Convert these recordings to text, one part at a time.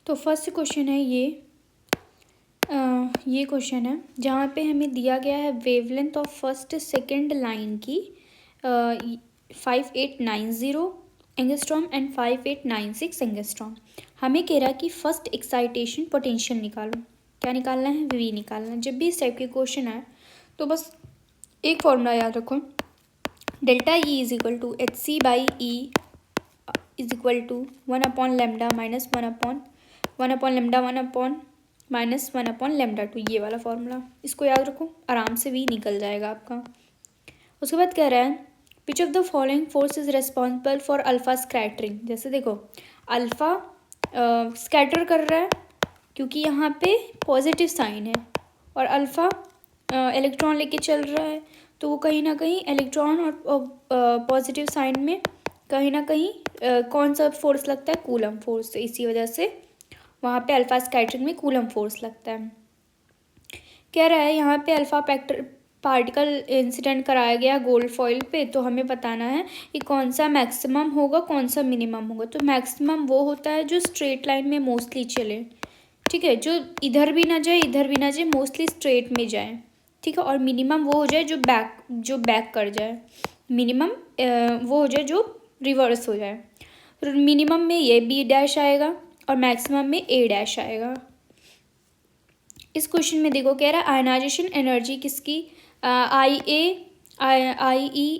तो first question है ये क्वेश्चन है जहाँ पे हमें दिया गया है wavelength of first second line की 5890 एंगस्ट्रॉम एंड 5896 एंगस्ट्रॉम। हमें कह रहा है कि फर्स्ट एक्साइटेशन पोटेंशियल निकालो। क्या निकालना है? वी निकालना है। जब भी इस टाइप के क्वेश्चन आए तो बस एक फॉर्मूला याद रखो, delta E is equal to H C by E is equal to 1 upon lambda minus 1 upon lambda 1 upon lambda 2। ये वाला फॉर्मूला इसको याद रखो, आराम से भी निकल जाएगा आपका। उसके बाद कह रहा है which of the following force is responsible for alpha scattering. जैसे देखो अल्फा स्कैटर कर रहा है क्योंकि यहाँ पे पॉजिटिव साइन है, और अल्फा इलेक्ट्रॉन लेके चल रहा है तो वो कहीं ना कहीं इलेक्ट्रॉन और पॉजिटिव साइन में कहीं ना कहीं कौन सा फोर्स लगता है? Coulomb force. इसी वजह से वहाँ पे अल्फा स्कैटरिंग में कूलम फोर्स लगता है। कह रहा है यहाँ पे अल्फा पार्टिकल इंसिडेंट कराया गया गोल्ड फॉइल पे, तो हमें बताना है कि कौन सा मैक्सिमम होगा कौन सा मिनिमम होगा। तो मैक्सिमम वो होता है जो स्ट्रेट लाइन में मोस्टली चले, ठीक है, जो इधर भी ना जाए इधर भी ना जाए, मोस्टली स्ट्रेट में जाए, ठीक है। और मिनिमम वो हो जाए जो बैक कर जाए, मिनिमम वो हो जाए जो रिवर्स हो जाए। तो मिनिमम में ये बी डैश आएगा और मैक्सिमम में ए डैश आएगा। इस क्वेश्चन में देखो कह रहा है आयनाइजेशन एनर्जी किसकी? आई ई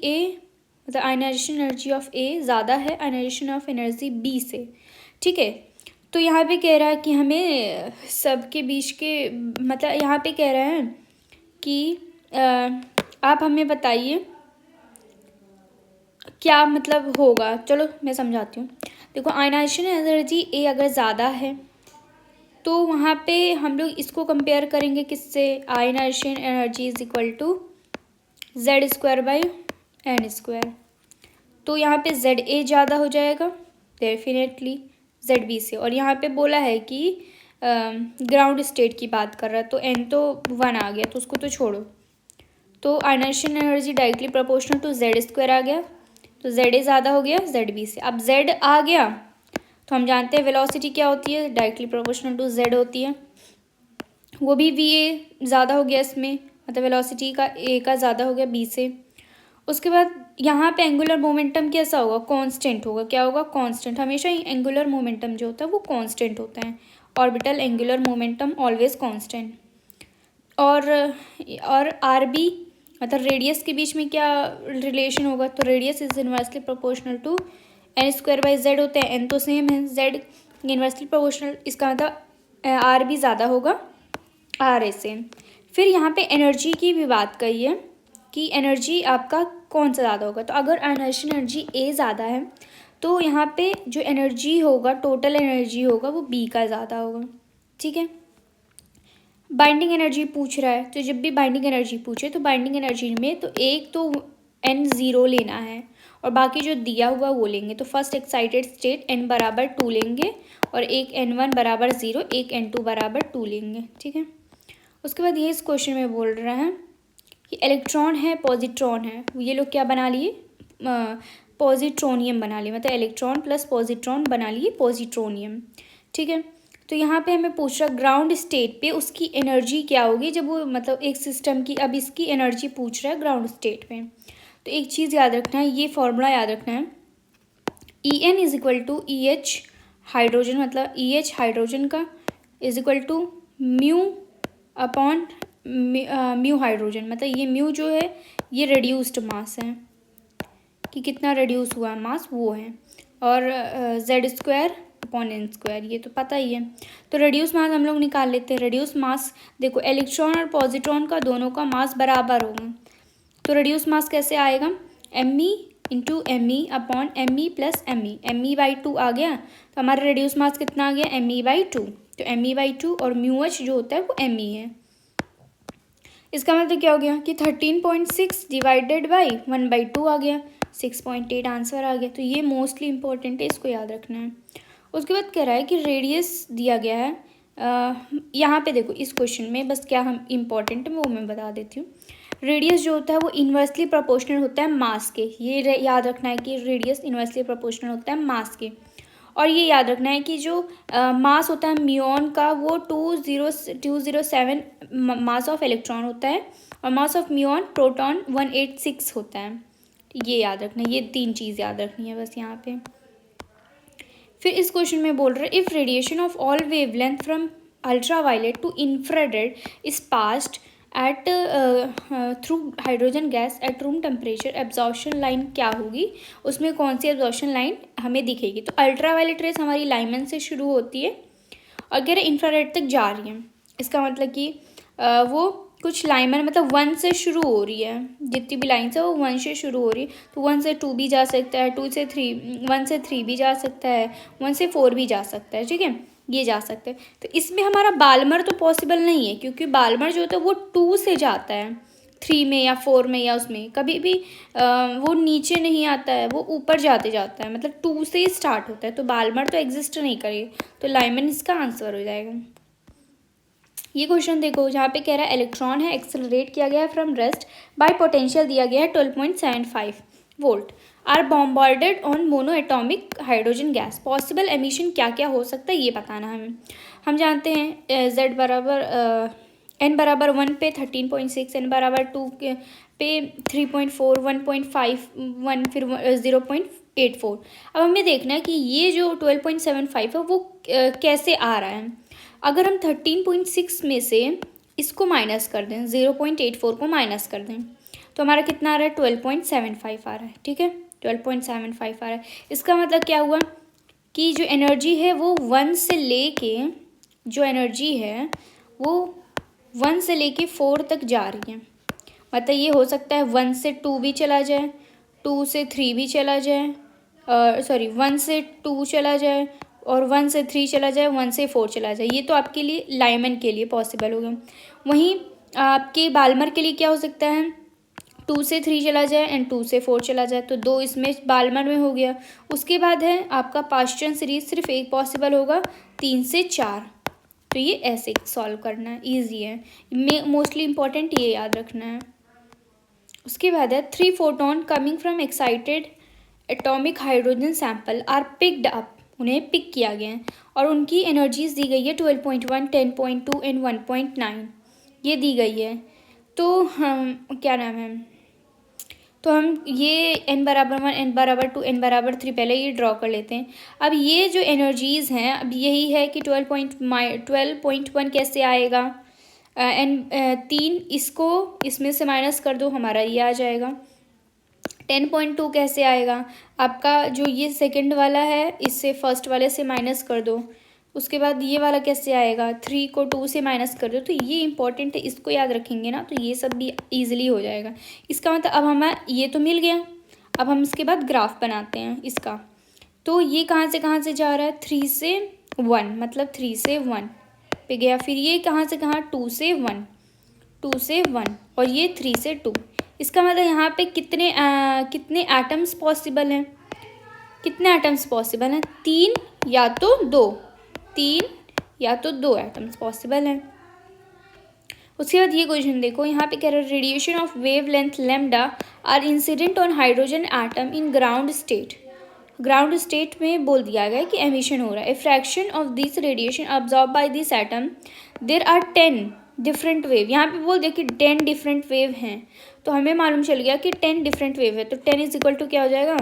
ए मतलब आयनाइजेशन एनर्जी ऑफ ए ज़्यादा है आयनाइजेशन ऑफ एनर्जी बी से, ठीक है। तो यहाँ पे कह रहा है कि हमें सबके बीच के मतलब यहाँ पे कह रहा है कि आप हमें बताइए क्या मतलब होगा। चलो मैं समझाती हूँ। देखो आयनाइजेशन एनर्जी ए अगर ज़्यादा है तो वहाँ पे हम लोग इसको कंपेयर करेंगे किससे? Ionization energy is equal to Z square by N square. तो यहाँ पे जेड ए ज़्यादा हो जाएगा डेफिनेटली जेड बी से। और यहाँ पे बोला है कि ग्राउंड स्टेट की बात कर रहा है, तो एन तो 1 आ गया तो उसको तो छोड़ो। तो ionization energy directly proportional to Z square आ गया, तो जेड ए ज़्यादा हो गया जेड बी से। अब जेड आ गया तो हम जानते हैं वेलोसिटी क्या होती है? डायरेक्टली प्रोपोर्शनल टू जेड होती है। वो भी वी ए ज़्यादा हो गया इसमें, मतलब वेलोसिटी का ए का ज़्यादा हो गया बी से। उसके बाद यहाँ पे एंगुलर मोमेंटम कैसा होगा? कांस्टेंट होगा। क्या होगा? कांस्टेंट। हमेशा ही एंगुलर मोमेंटम जो होता है वो कांस्टेंट होता है। Orbital angular momentum always constant. और आर बी मतलब रेडियस के बीच में क्या रिलेशन होगा? तो radius is inversely proportional to N square by Z होता है। एन तो सेम है, जेड इनवर्सली प्रोपोर्शनल, इसका मतलब आर भी ज़्यादा होगा आर ए से। फिर यहाँ पे एनर्जी की भी बात कही है कि एनर्जी आपका कौन सा ज़्यादा होगा। तो अगर आयनाइजेशन एनर्जी ए ज़्यादा है तो यहाँ पे जो एनर्जी होगा टोटल एनर्जी होगा वो बी का ज़्यादा होगा, ठीक है। बाइंडिंग एनर्जी पूछ रहा है, तो जब भी बाइंडिंग एनर्जी पूछे तो बाइंडिंग एनर्जी में तो एक तो N0 लेना है और बाकी जो दिया हुआ वो लेंगे। तो फर्स्ट एक्साइटेड स्टेट n बराबर 2 लेंगे और एक n1 बराबर 0, एक n2 बराबर 2 लेंगे, ठीक है। उसके बाद ये इस क्वेश्चन में बोल रहा है कि इलेक्ट्रॉन है पॉजिट्रॉन है, ये लोग क्या बना लिए? पॉजिट्रोनियम बना लिए, मतलब इलेक्ट्रॉन प्लस पॉजिट्रॉन बना लिए पॉजिट्रोनियम, ठीक है। तो यहाँ पे हमें पूछ रहा ग्राउंड स्टेट पे उसकी एनर्जी क्या होगी जब वो मतलब एक सिस्टम की, अब इसकी एनर्जी पूछ रहा है ग्राउंड स्टेट पे। तो एक चीज़ याद रखना है, ये फॉर्मूला याद रखना है, E N is equal to E H hydrogen, मतलब ई एच हाइड्रोजन का is equal to mu upon mu hydrogen. मतलब ये म्यू जो है ये रिड्यूस्ड मास है कि कितना रिड्यूस हुआ मास वो है, और Z square upon N square ये तो पता ही है। तो रिड्यूस मास हम लोग निकाल लेते हैं। रिड्यूस मास देखो इलेक्ट्रॉन और पॉजिट्रॉन का दोनों का मास बराबर होगा, तो रिड्यूस मास कैसे आएगा? M E into M E upon M E plus M E by 2 आ गया। तो हमारा रिड्यूस मास कितना आ गया? M E by 2। तो एम ई बाई 2 और म्यू एच जो होता है वो एम ई है। इसका मतलब क्या हो गया कि 13.6 डिवाइडेड बाई 1/2 आ गया, 6.8 आंसर आ गया। तो ये मोस्टली इंपॉर्टेंट है, इसको याद रखना है। उसके बाद कह रहा है कि रेडियस दिया गया है, यहाँ पे देखो इस क्वेश्चन में बस क्या हम इम्पॉर्टेंट है वो मैं बता देती हूँ। रेडियस जो होता है वो इन्वर्सली प्रोपोर्शनल होता है मास के, ये याद रखना है कि रेडियस इन्वर्सली प्रोपोर्शनल होता है मास के। और ये याद रखना है कि जो मास होता है म्यूऑन का वो 207 मास ऑफ इलेक्ट्रॉन होता है और मास ऑफ म्यूऑन प्रोटॉन 186 होता है। ये याद रखना है, ये 3 चीज़ याद रखनी है बस यहाँ पे। फिर इस क्वेश्चन में बोल रहे if radiation of all wavelength from ultraviolet to infrared is passed at through hydrogen gas at room temperature, absorption line क्या होगी, उसमें कौन सी एब्जॉर्प्शन लाइन हमें दिखेगी। तो अल्ट्रावायलेट रेस हमारी लाइमन से शुरू होती है और अगर इंफ्रारेड तक जा रही है, इसका मतलब कि वो कुछ लाइमन मतलब 1 से शुरू हो रही है, जितनी भी लाइन्स है वो 1 से शुरू हो रही है। तो 1 से 2 भी जा सकता है, 2 से 3, 1 से 3 भी जा सकता है, 1 से 4 भी जा सकता है, ठीक है, ये जा सकते हैं। तो इसमें हमारा बाल्मर तो पॉसिबल नहीं है क्योंकि बाल्मर जो होता है वो 2 से जाता है 3 में या 4 में, या उसमें कभी भी वो नीचे नहीं आता है, वो ऊपर जाते जाता है, मतलब 2 से ही स्टार्ट होता है। तो बाल्मर तो एग्जिस्ट नहीं करेगा, तो लाइमन इसका आंसर हो जाएगा। ये क्वेश्चन देखो, जहाँ पे कह रहा है इलेक्ट्रॉन है एक्सेलरेट किया गया है फ्रॉम रेस्ट बाय पोटेंशियल दिया गया है 12.75 volt, are bombarded on mono atomic hydrogen gas, possible emission क्या क्या हो सकता है ये बताना हमें। हम जानते हैं z बराबर n बराबर 1 पे 13.6, n बराबर 2 पे 3.4, 1.5, 1 फिर 0.84। अब हमें देखना है कि ये जो 12.75 है वो कैसे आ रहा है। अगर हम 13.6 में से इसको माइनस कर दें, 0.84 को माइनस कर दें, तो हमारा कितना आ रहा है 12.75 आ रहा है, ठीक है, 12.75 आ रहा है। इसका मतलब क्या हुआ कि जो एनर्जी है वो 1 से लेके, जो एनर्जी है वो 1 से लेके 4 तक जा रही है। मतलब ये हो सकता है 1 से 2 भी चला जाए, 2 से 3 भी चला जाए, 1 से 2 चला जाए और 1 से 3 चला जाए, 1 से 4 चला जाए। ये तो आपके लिए लाइमन के लिए पॉसिबल होगा। वहीं आपके बाल्मर के लिए क्या हो सकता है, 2 से 3 चला जाए एंड 2 से 4 चला जाए, तो 2 इसमें बाल्मर में हो गया। उसके बाद है आपका पास्चन सीरीज, सिर्फ एक पॉसिबल होगा 3 से 4। तो ये ऐसे सॉल्व करना है, ईजी है, मोस्टली इंपॉर्टेंट ये याद रखना है। उसके बाद है 3 photon coming from excited atomic hydrogen sample are picked up, उन्हें पिक किया गया है और उनकी एनर्जीज दी गई है 12.1, 10.2 एंड 1.9 ये दी गई है। तो हम क्या नाम है, तो हम ये n बराबर 1, n बराबर 2, n बराबर 3 पहले ये ड्रॉ कर लेते हैं। अब ये जो एनर्जीज़ हैं, अब यही है कि 12.1 कैसे आएगा, n 3 इसको इसमें से माइनस कर दो, हमारा ये आ जाएगा। 10.2 कैसे आएगा, आपका जो ये सेकंड वाला है इससे फर्स्ट वाले से माइनस कर दो। उसके बाद ये वाला कैसे आएगा, 3 को 2 से माइनस कर दो। तो ये इंपॉर्टेंट है, इसको याद रखेंगे ना तो ये सब भी ईजिली हो जाएगा। इसका मतलब अब हमें ये तो मिल गया, अब हम इसके बाद ग्राफ बनाते हैं इसका। तो ये कहाँ से जा रहा है, 3 से 1, मतलब 3 से 1 पे गया। फिर ये कहाँ से कहाँ, 2 से 1, 2 से 1 और ये 3 से 2। इसका मतलब यहाँ पे कितने एटम्स पॉसिबल हैं, कितने एटम्स पॉसिबल हैं, 3 या तो 2, 3 या तो 2 एटम्स पॉसिबल हैं। उसके बाद ये क्वेश्चन देखो, यहाँ पे कह रहा है radiation of wave length lambda are incident on hydrogen atom in ground state. Ground state में बोल दिया गया कि एमिशन हो रहा है। A fraction of this radiation absorb by this atom there are 10 different wave. यहाँ पे बोल दिया कि 10 डिफरेंट वेव हैं, तो हमें मालूम चल गया कि 10 डिफरेंट वेव है। तो 10 इज इक्वल टू क्या हो जाएगा,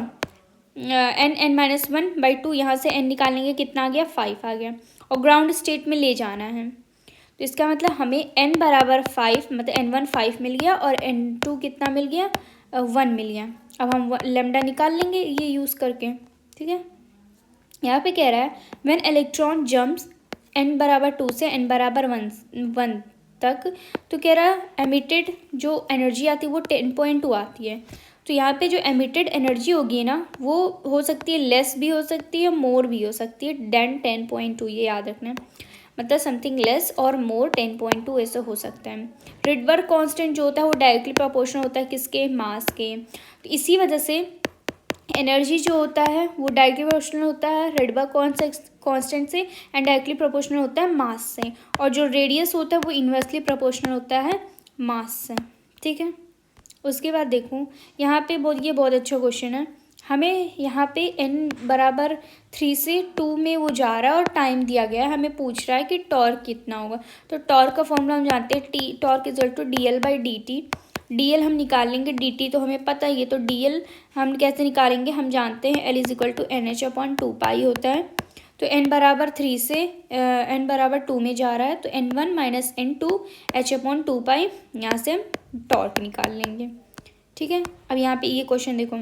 n-1/2, यहाँ से n निकालेंगे कितना आ गया, 5 आ गया, और ग्राउंड स्टेट में ले जाना है। तो इसका मतलब हमें n बराबर 5, मतलब n1 5 मिल गया और n2 कितना मिल गया, 1 मिल गया। अब हम लेमडा निकाल लेंगे ये यूज़ करके, ठीक है। यहाँ पे कह रहा है व्हेन इलेक्ट्रॉन जम्प्स n बराबर 2 से n बराबर 1 तक, तो कह रहा है एमिटेड जो एनर्जी आती है वो 10.2 आती है। तो यहाँ पे जो एमिटेड एनर्जी होगी ना वो हो सकती है लेस भी हो सकती है, मोर भी हो सकती है देन 10.2, ये याद रखना है। मतलब समथिंग लेस और मोर 10.2 ऐसे हो सकता है। रिडबर्ग कांस्टेंट जो होता है वो डायरेक्टली प्रोपोर्शनल होता है किसके, मास के। तो इसी वजह से एनर्जी जो होता है वो डायरेक्टली प्रोपोर्शनल होता है रिडबर्ग कांस्टेंट से एंड डायरेक्टली प्रोपोर्शनल होता है मास से, और जो रेडियस होता है वो इन्वर्सली प्रोपोर्शनल होता है मास से, ठीक है। उसके बाद देखो यहाँ पे ये बहुत अच्छा क्वेश्चन है। हमें यहाँ पे n बराबर 3 से 2 में वो जा रहा है और टाइम दिया गया है, हमें पूछ रहा है कि टॉर्क कितना होगा। तो टॉर्क का फॉर्मूला हम जानते हैं, T torque is equal to dl/dt। dl हम निकाल लेंगे, dt तो हमें पता ही है, तो dl हम कैसे निकालेंगे, हम जानते हैं l is equal to NH/2 होता है। तो n बराबर 3 से n बराबर 2 में जा रहा है, तो n1 माइनस n2 h/2 यहाँ से हम टॉर्क निकाल लेंगे। ठीक है, अब यहाँ पे ये क्वेश्चन देखो,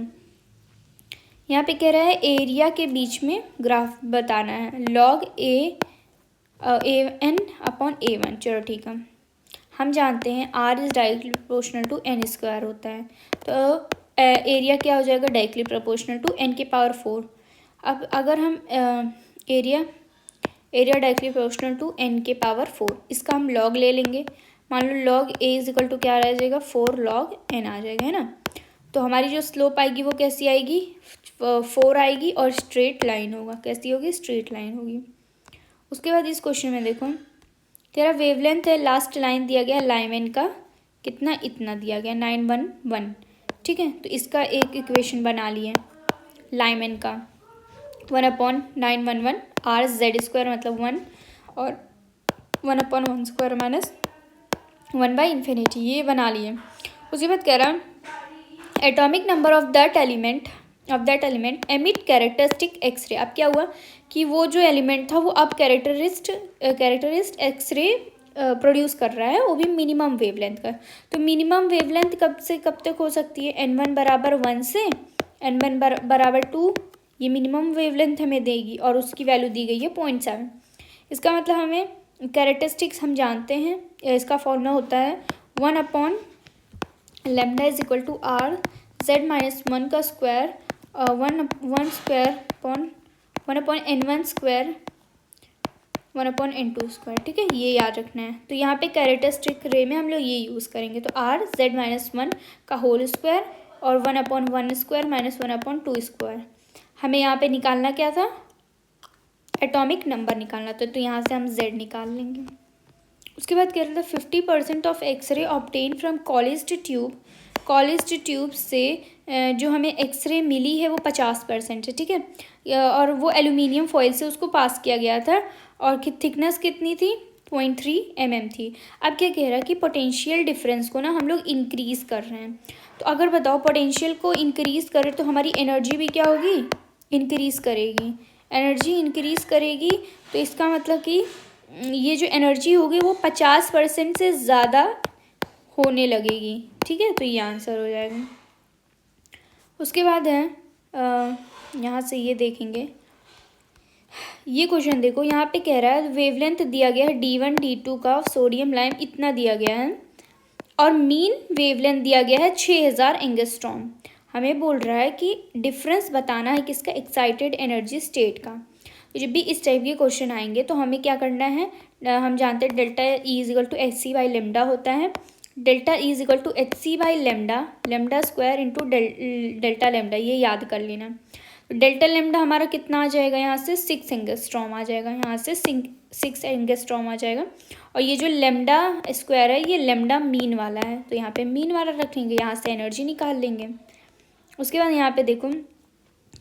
यहाँ पे कह रहा है एरिया के बीच में ग्राफ बताना है, log a(n/a1)। चलो ठीक है, हम जानते हैं r is directly proportional to n² होता है, तो एरिया क्या हो जाएगा, डायरेक्टली प्रोपोर्शनल टू n⁴। अब अगर हम area directly proportional to n⁴, इसका हम log ले लेंगे। मान लो log a is equal to क्या आ जाएगा, 4 log n आ जाएगा, है ना। तो हमारी जो स्लोप आएगी वो कैसी आएगी, 4 आएगी और स्ट्रेट लाइन होगा, कैसी होगी, स्ट्रेट लाइन होगी। उसके बाद इस क्वेश्चन में देखो, तेरा वेवलेंथ है, लास्ट लाइन दिया गया लाइनमैन का कितना, इतना दिया गया 911। ठीक है, तो इसका एक इक्वेशन बना लिए लाइनमैन का, 1/911 r(z²) मतलब 1 और 1/1² माइनस 1/∞, ये बना लिए। उसके बाद कह रहा atomic number of that element emit characteristic X ray. अब क्या हुआ कि वो जो एलिमेंट था वो अब कैरेक्टरिस्ट एक्सरे प्रोड्यूस कर रहा है, वो भी मिनिमम वेवलेंथ का। तो मिनिमम वेवलेंथ कब से कब तक हो सकती है, n1 बराबर 1 से n1 बराबर 2, ये मिनिमम वेवलेंथ हमें देगी और उसकी वैल्यू दी गई है 0.7। इसका मतलब हमें कैरेक्टरिस्टिक्स हम जानते हैं, इसका फॉर्मूला होता है 1/λ is equal to r z-1 का स्क्वायर 1/n1² 1/n2²। ठीक है, ये याद रखना है। तो यहाँ पे कैरेक्टरिस्टिक रे में हम लोग ये यूज़ करेंगे, तो r z-1 का होल स्क्वायर और 1/1² माइनस 1/2²। हमें यहाँ पे निकालना क्या था, एटॉमिक नंबर निकालना था, तो यहाँ से हम z निकाल लेंगे। उसके बाद कह रहा था 50% of X-ray obtain from Coolidge tube से जो हमें एक्सरे मिली है वो 50% है। ठीक है, और वो एल्यूमिनियम फॉइल से उसको पास किया गया था और थिकनेस कितनी थी, 0.3 mm थी। अब क्या कह रहा है कि पोटेंशियल डिफरेंस को ना हम लोग इंक्रीज़ कर रहे हैं। तो अगर बताओ पोटेंशियल को इंक्रीज़ करें तो हमारी एनर्जी भी क्या होगी, इंक्रीज़ करेगी, एनर्जी इंक्रीज़ करेगी। तो इसका मतलब कि ये जो एनर्जी होगी वो 50% से ज़्यादा होने लगेगी। ठीक है, तो ये आंसर हो जाएगा। उसके बाद है यहाँ से ये देखेंगे, ये क्वेश्चन देखो, यहाँ पे कह रहा है वेवलेंथ दिया गया है D1 D2 का सोडियम लाइम इतना दिया गया है और मीन वेवलेंथ दिया गया है 6000 एंगस्ट्रॉम। हमें बोल रहा है कि डिफरेंस बताना है किसका, एक्साइटेड एनर्जी स्टेट का। जब भी इस टाइप के क्वेश्चन आएंगे तो हमें क्या करना है, हम जानते हैं delta E is equal to hc/λ होता है, delta E is equal to hc/λ² into delta lambda, ये याद कर लेना। डेल्टा लैम्डा हमारा कितना आ जाएगा, यहाँ से 6 एंगस्ट्रॉम आ जाएगा, यहाँ से 6 एंगस्ट्रॉम आ जाएगा। और ये जो लैम्डा स्क्वायर है ये लैम्डा मीन वाला है, तो यहाँ पे मीन वाला रखेंगे, यहाँ से एनर्जी निकाल लेंगे। उसके बाद यहाँ पे देखो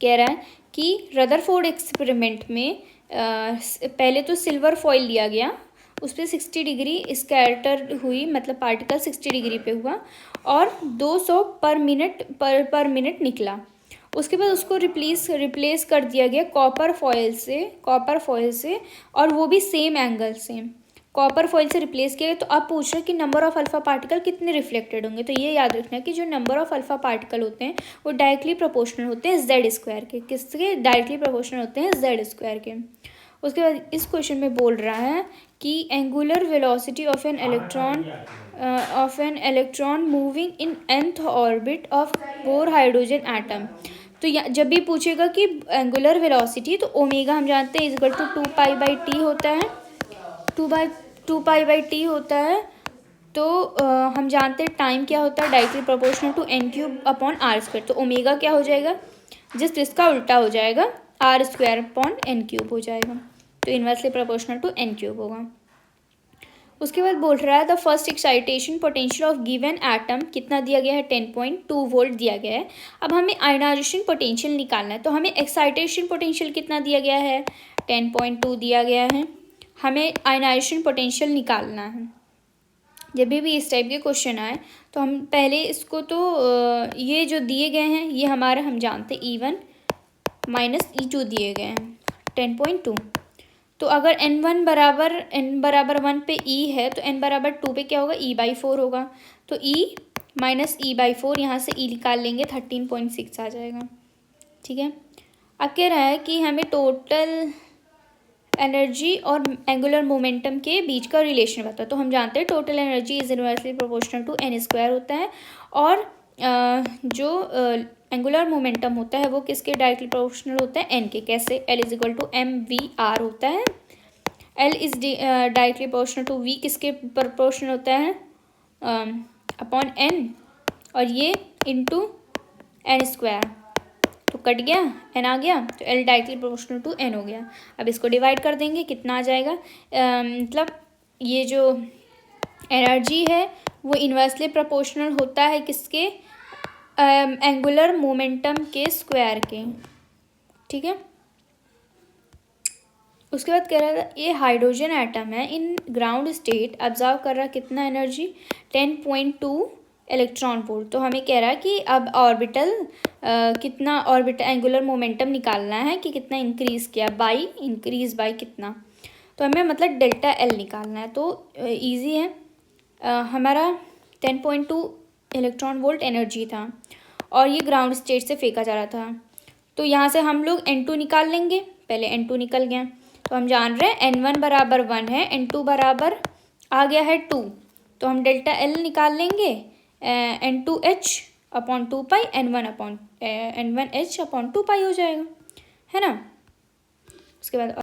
कह रहा है कि रदरफोर्ड एक्सपेरिमेंट में पहले तो सिल्वर फॉइल लिया गया, उस पर 60 डिग्री स्कैटर हुई, मतलब पार्टिकल 60 डिग्री पे हुआ और 200 पर मिनट निकला। उसके बाद उसको रिप्लेस कर दिया गया कॉपर फॉइल से और वो भी सेम एंगल से कॉपर फॉइल से रिप्लेस किया गया। तो अब पूछ रहे हैं कि नंबर ऑफ अल्फा पार्टिकल कितने रिफ्लेक्टेड होंगे। तो ये याद रखना है कि जो नंबर ऑफ अल्फा पार्टिकल होते हैं वो डायरेक्टली प्रोपोर्शनल होते हैं z² के, किसके, डायरेक्टली प्रोपोर्शनल होते हैं z² के। उसके बाद इस क्वेश्चन में बोल रहा है कि angular velocity of an electron moving in nth orbit of 4 hydrogen atom. तो जब भी पूछेगा कि एंगुलर वेलोसिटी, तो ओमेगा हम जानते हैं इक्वल टू 2π/t होता है, 2π/t होता है। तो हम जानते हैं टाइम क्या होता है, डायरेक्टली प्रोपोर्शनल टू n³/r²। तो ओमेगा क्या हो जाएगा, जिसका उल्टा हो जाएगा, r²/n³ हो जाएगा, तो इन्वर्सली प्रोपोर्शनल टू n³ होगा। उसके बाद बोल रहा है the first excitation potential of given atom कितना दिया गया है 10.2 वोल्ट दिया गया है। अब हमें आयनाइजेशन पोटेंशियल निकालना है, तो हमें एक्साइटेशन पोटेंशियल कितना दिया गया है 10.2 दिया गया है। हमें आयनाइजेशन पोटेंशियल निकालना है। जब भी इस टाइप के क्वेश्चन आए तो हम पहले इसको तो ये जो दिए गए हैं ये हमारा हम जानते E1 माइनस E2 दिए गए हैं 10.2। तो अगर n1 बराबर 1 पे E है तो n बराबर 2 पे क्या होगा E/4 होगा। तो E माइनस E/4 यहाँ से E निकाल लेंगे 13.6 आ जाएगा। ठीक है, अब कह रहा है कि हमें टोटल एनर्जी और एंगुलर मोमेंटम के बीच का रिलेशन बता। तो हम जानते हैं total energy is inversely proportional to n² होता है, और जो एंगुलर मोमेंटम होता है वो किसके डायरेक्टली प्रोपोर्शनल होता है n के। कैसे, L is equal to mv/r होता है। L is directly proportional to v किसके प्रोपोर्शनल होता है अपॉन n, और ये इंटू n²। तो कट गया, n आ गया, तो L directly proportional to n हो गया। अब इसको डिवाइड कर देंगे, कितना आ जाएगा, मतलब ये जो एनर्जी है वो इन्वर्सली प्रोपोर्शनल होता है किसके, एंगुलर मोमेंटम के स्क्वायर के। ठीक है, उसके बाद कह रहा था ये हाइड्रोजन एटम है इन ग्राउंड स्टेट ऑब्जर्व कर रहा कितना एनर्जी 10.2 इलेक्ट्रॉन वोल्ट। तो हमें कह रहा है कि अब ऑर्बिटल कितना ऑर्बिटल एंगुलर मोमेंटम निकालना है कि कितना इंक्रीज़ किया इंक्रीज़ बाई कितना। तो हमें मतलब डेल्टा एल निकालना है। तो इजी है, हमारा 10.2 इलेक्ट्रॉन वोल्ट एनर्जी था और ये ग्राउंड स्टेट से फेंका जा रहा था। तो यहाँ से हम लोग n2 निकाल लेंगे, पहले n2 निकल गया। तो हम जान रहे हैं n1 बराबर 1 है, n2 बराबर आ गया है 2। तो हम डेल्टा एल निकाल लेंगे n2h अपॉन 2 पाई n1h अपॉन 2 पाई हो जाएगा, है ना। उसके बाद